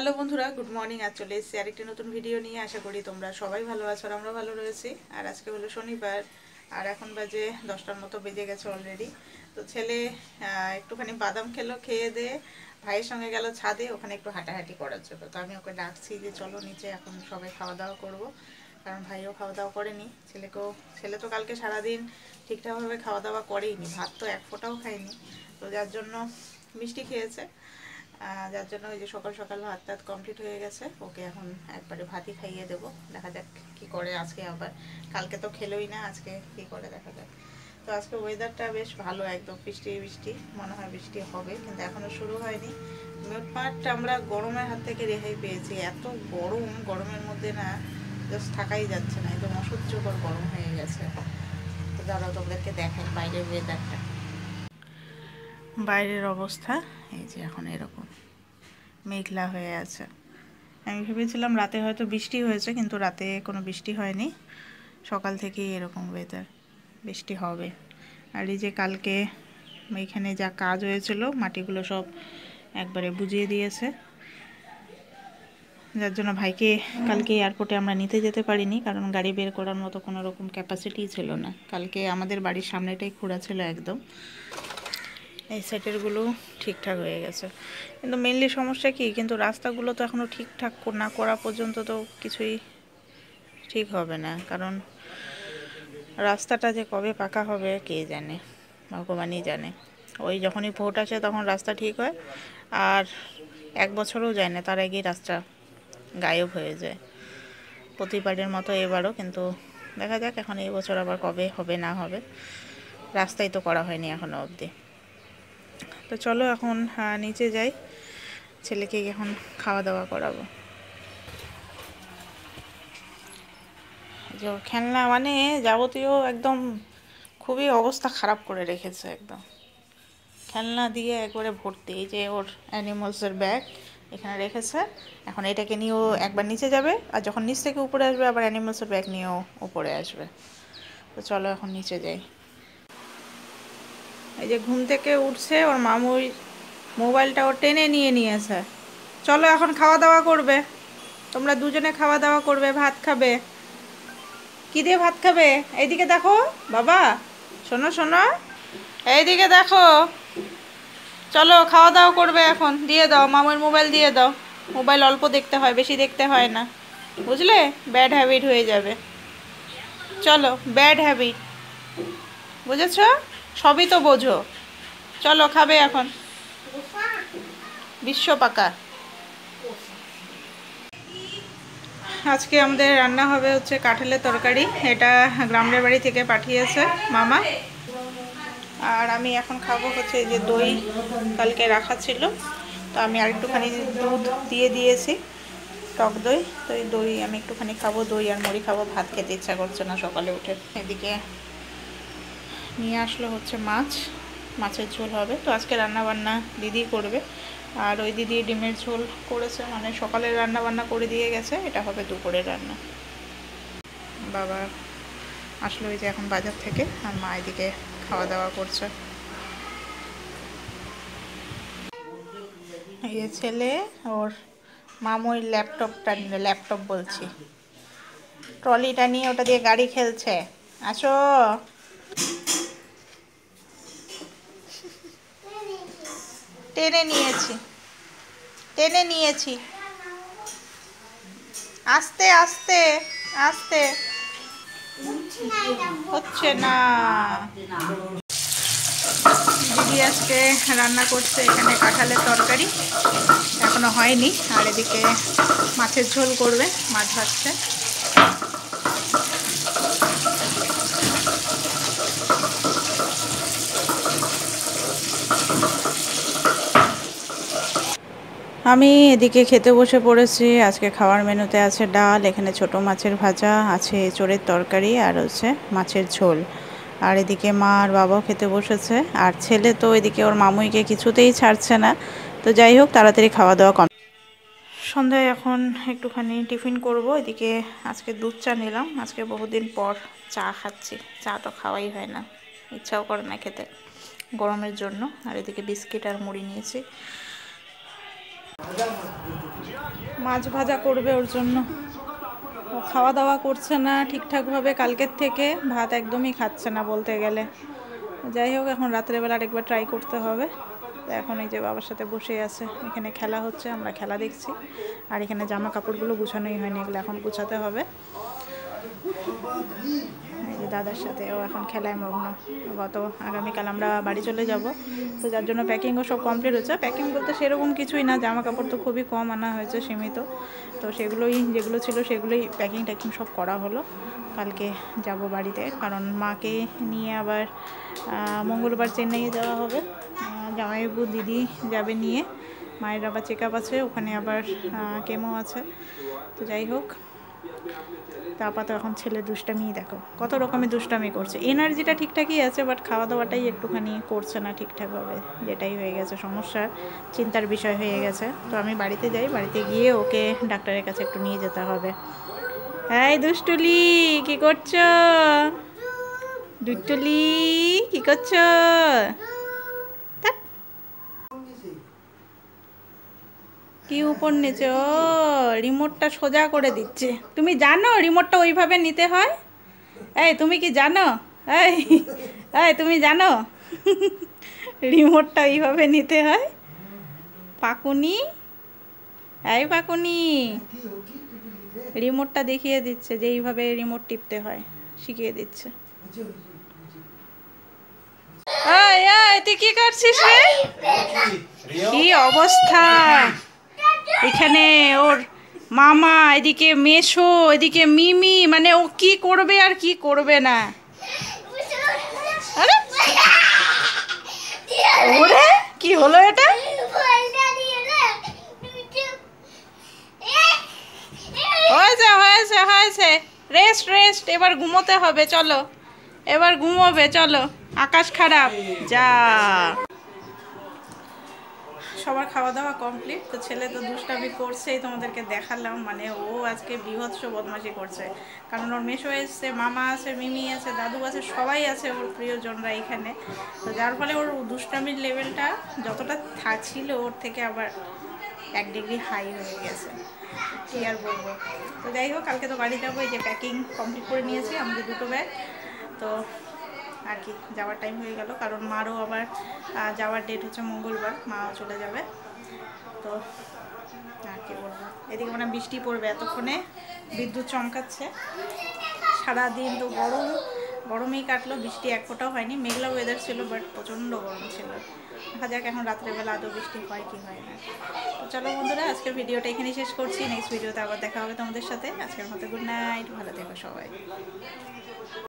Hello বন্ধুরা, good morning. আজ চলে এসেছি আরেকটি নতুন ভিডিও নিয়ে। আশা করি তোমরা সবাই ভালো আছো আর আমরা ভালো রয়েছি। আর আজকে হলো শনিবার আর এখন বাজে 10টার মতো বেজে গেছে অলরেডি। তো ছেলে একটুখানি বাদাম খেলো, খেয়ে দিয়ে ভাইয়ের সঙ্গে গেল ছাদে, ওখানে একটু হাঁটাহাঁটি করার জন্য। তো আমি ওকে ডাকছি যে চলো নিচে, এখন সবাই খাওয়া দাওয়া করবো, কারণ ভাইও খাওয়া দাওয়া করেনি। ছেলে তো কালকে সারাদিন ঠিকঠাকভাবে খাওয়া দাওয়া করেইনি, ভাত তো এক ফোঁটাও খায়নি। তো যার জন্য মিষ্টি খেয়েছে, যার জন্য ওই যে সকাল সকাল ভাত টাত কমপ্লিট হয়ে গেছে। ওকে এখন একবারে ভাতই খাইয়ে দেবো, দেখা যাক কি করে আজকে। আবার কালকে তো খেলোই না, আজকে কি করে দেখা যাক। তো আজকে ওয়েদারটা বেশ ভালো, একদম বৃষ্টি বৃষ্টি, মনে হয় বৃষ্টি হবে, কিন্তু এখনও শুরু হয়নি। মিটমাট আমরা গরমের হাত থেকে রেহাই পেয়েছি। এত গরম, গরমের মধ্যে না জাস্ট থাকাই যাচ্ছে না, একদম অসহ্যকর গরম হয়ে গেছে। তো দাঁড়াও তোমাদেরকে দেখাই বাইরের ওয়েদারটা। বাইরের অবস্থা এই যে এখন এরকম মেঘলা হয়ে আছে। আমি ভেবেছিলাম রাতে হয়তো বৃষ্টি হয়েছে, কিন্তু রাতে কোনো বৃষ্টি হয়নি। সকাল থেকেই এরকম ওয়েদার, বৃষ্টি হবে। আর এই যে কালকে এইখানে যা কাজ হয়েছিল, মাটিগুলো সব একবারে বুঝিয়ে দিয়েছে, যার জন্য ভাইকে কালকে এয়ারপোর্টে আমরা নিতে যেতে পারিনি, কারণ গাড়ি বের করার মতো কোনো রকম ক্যাপাসিটি ছিল না। কালকে আমাদের বাড়ির সামনেটাই খোঁড়া ছিল একদম, এই সাইডেরগুলো ঠিকঠাক হয়ে গেছে। কিন্তু মেনলি সমস্যা কি, কিন্তু রাস্তাগুলো তো এখনও ঠিকঠাক না করা পর্যন্ত তো কিছুই ঠিক হবে না, কারণ রাস্তাটা যে কবে পাকা হবে কে জানে, ভগবানই জানে। ওই যখনই ভোট আসে তখন রাস্তা ঠিক হয়, আর 1 বছরও যায় না তার আগেই রাস্তা গায়েব হয়ে যায়। প্রতিবারের মতো এবারও, কিন্তু দেখা যাক এখন এই বছর আবার কবে হবে না হবে। রাস্তাই তো করা হয়নি এখনো অবধি। তো চলো এখন নিচে যাই, ছেলেকে এখন খাওয়া দাওয়া করাবো। যে খেলনা মানে যাবতীয় একদম খুবই অবস্থা খারাপ করে রেখেছে একদম, খেলনা দিয়ে একবারে ভর্তি। এই যে ওর অ্যানিমালসের ব্যাগ এখানে রেখেছে, এখন এটাকে নিয়েও একবার নিচে যাবে, আর যখন নিচ থেকে উপরে আসবে আবার অ্যানিমালসের ব্যাগ নিয়েও উপরে আসবে। তো চলো এখন নিচে যাই। এই যে ঘুম থেকে উঠছে, ওর মামুই মোবাইলটা ও টেনে নিয়ে নিয়েছে। চলো এখন খাওয়া দাওয়া করবে, তোমরা দুজনে খাওয়া দাওয়া করবে, ভাত খাবে। কি দিয়ে ভাত খাবে? এইদিকে দেখো বাবা, শোনো শোনো, এইদিকে দেখো। চলো খাওয়া দাওয়া করবে এখন, দিয়ে দাও মামুর মোবাইল, দিয়ে দাও। মোবাইল অল্প দেখতে হয়, বেশি দেখতে হয় না, বুঝলে? ব্যাড হ্যাবিট হয়ে যাবে। চলো, ব্যাড হ্যাবিট, বুঝেছ? সবই তো বোঝো। চলো খাবে এখন, বিশ্ব পাকা। আজকে আমাদের রান্না হবে হচ্ছে কাঁঠালের তরকারি। এটা গ্রামের বাড়ি থেকে পাঠিয়েছে মামা। আর আমি এখন খাবো হচ্ছে এই যে দই, কালকে রাখা ছিল, তো আমি আরেকটুখানি দুধ দিয়ে দিয়েছি, টক দই। তো এই দই আমি একটুখানি খাবো, দই আর মুড়ি খাবো, ভাত খেতে ইচ্ছা করছে না সকালে উঠে। এদিকে নিয়ে আসলো হচ্ছে মাছ, মাছের ঝোল হবে। তো আজকে রান্না বান্না দিদি করবে, আর ওই দিদি ডিমের ঝোল করেছে, মানে সকালের রান্না বান্না করে দিয়ে গেছে, এটা হবে দুপুরের রান্না। বাবা আসলো ওই যে এখন বাজার থেকে, আর মা এদিকে খাওয়া দাওয়া করছে। এই ছেলে ওর মামুর ল্যাপটপটা নিয়ে, ল্যাপটপ বলছি, ট্রলিটা নিয়ে ওটা দিয়ে গাড়ি খেলছে। আসো, টেনে নিয়েছি, টেনে নিয়েছি, আস্তে আস্তে আস্তে, হচ্ছে না। দিদি আজকে রান্না করছে এখানে কাঁঠালের তরকারি, এখনো হয়নি। আর এদিকে মাছের ঝোল করবে, মাছ ভাজছে। আমি এদিকে খেতে বসে পড়েছি। আজকে খাওয়ার মেনুতে আছে ডাল, এখানে ছোট মাছের ভাজা আছে, এঁচোড়ের তরকারি, আর হচ্ছে মাছের ঝোল। আর এদিকে মা আর বাবাও খেতে বসেছে, আর ছেলে তো এদিকে ওর মামুইকে কিছুতেই ছাড়ছে না। তো যাই হোক, তাড়াতাড়ি খাওয়া দাওয়া কম। সন্ধ্যায় এখন একটুখানি টিফিন করব। এদিকে আজকে দুধ চা নিলাম, আজকে বহুদিন পর চা খাচ্ছি। চা তো খাওয়াই হয় না, ইচ্ছাও করে না খেতে গরমের জন্য। আর এদিকে বিস্কিট আর মুড়ি নিয়েছি। মাছ ভাজা করবে ওর জন্য। ও খাওয়া দাওয়া করছে না ঠিকঠাকভাবে কালকের থেকে, ভাত একদমই খাচ্ছে না বলতে গেলে। যাই হোক, এখন রাত্রেবেলা আরেকবার ট্রাই করতে হবে। তো এখন এই যে বাবার সাথে বসে আছে, এখানে খেলা হচ্ছে, আমরা খেলা দেখছি। আর এখানে জামা কাপড়গুলো গুছানোই হয়নি, এগুলো এখন গুছাতে হবে। এই যে দাদার সাথে ও এখন খেলায় মগ্ন। আগামীকাল আমরা বাড়ি চলে যাব, তো যার জন্য প্যাকিংও সব কমপ্লিট হচ্ছে। প্যাকিং বলতে সেরকম কিছুই না, জামা কাপড় তো খুবই কম আনা হয়েছে, সীমিত। তো সেগুলোই যেগুলো ছিল সেগুলোই প্যাকিং ট্যাকিং সব করা হলো। কালকে যাব বাড়িতে, কারণ মাকে নিয়ে আবার মঙ্গলবার চেন্নাইয়ে যাওয়া হবে। জামাইবাবু দিদি যাবে নিয়ে, মায়ের আবার চেক আপ আছে ওখানে, আবার কেমো আছে। তো যাই হোক, তা আপাতত এখন ছেলে দুষ্টামি দেখো, কত রকমের দুষ্টামি করছে। এনার্জিটা ঠিকঠাকই আছে, বাট খাওয়া দাওয়াটাই একটুখানি করছে না ঠিকঠাকভাবে, যেটাই হয়ে গেছে সমস্যা, চিন্তার বিষয় হয়ে গেছে। তো আমি বাড়িতে যাই, বাড়িতে গিয়ে ওকে ডাক্তারের কাছে একটু নিয়ে যেতে হবে। এই দুষ্টুলি, কি করছো? দুষ্টুলি, কি করছো? কি উপর নিচে? ও রিমোটটা সোজা করে দিচ্ছে। তুমি জানো রিমোটটা ওইভাবে নিতে হয়? এই তুমি কি জানো? এই এই তুমি জানো রিমোটটা এইভাবে নিতে হয়? পাকুনি, এই পাকুনি, রিমোটটা দেখিয়ে দিচ্ছে যে এইভাবে রিমোট টিপতে হয়, শিখিয়ে দিচ্ছে। এই এই তুই কি করছিস রে? কি অবস্থা এখানে ওর মামা, এদিকে মেশো, এদিকে মিমি, মানে ও কি করবে আর কি করবে না। আরে ওরে কি হলো এটা? হয়েছে হয়েছে হয়েছে, রেস্ট রেস্ট, এবার ঘুমোতে হবে, চলো এবার ঘুমোবে, চলো। আকাশ খারাপ, যা। সবার খাওয়া দাওয়া কমপ্লিট। তো ছেলে তো দুষ্টামি করছেই, তোমাদেরকে দেখালাম। মানে ও আজকে বীভৎস বদমাশি করছে, কারণ ওর মেশো এসছে, মামা আছে, মিমি আছে, দাদু আছে, সবাই আছে ওর প্রিয়জনরা এখানে। তো যার ফলে ওর দুষ্টামির লেভেলটা যতটা ছিল, ওর থেকে আবার 1 ডিগ্রি হাই হয়ে গেছে, কী আর বলবো। তো যাই হোক, কালকে তো বাড়ি যাবো। এই যে প্যাকিং কমপ্লিট করে নিয়েছি আমাদের 2টো ব্যাগ। তো আর কি, যাওয়ার টাইম হয়ে গেল, কারণ মারও আবার যাওয়ার ডেট হচ্ছে মঙ্গলবার, মাও চলে যাবে। তো আর কি বলবো, এদিকে মানে বৃষ্টি পড়বে, এতক্ষণে বিদ্যুৎ চমকাচ্ছে। সারাদিন তো গরমেই কাটলো, বৃষ্টি এক ফোঁটাও হয়নি। মেঘলা ওয়েদার ছিল, বাট প্রচণ্ড গরম ছিল। দেখা যাক এখন রাত্রেবেলা আদৌ বৃষ্টি হয় কি হয় না। তো চলো বন্ধুরা, আজকের ভিডিওটা এখানেই শেষ করছি। নেক্সট ভিডিওতে আবার দেখা হবে তোমাদের সাথে। আজকের মতো গুড নাইট, ভালো থেকো সবাই।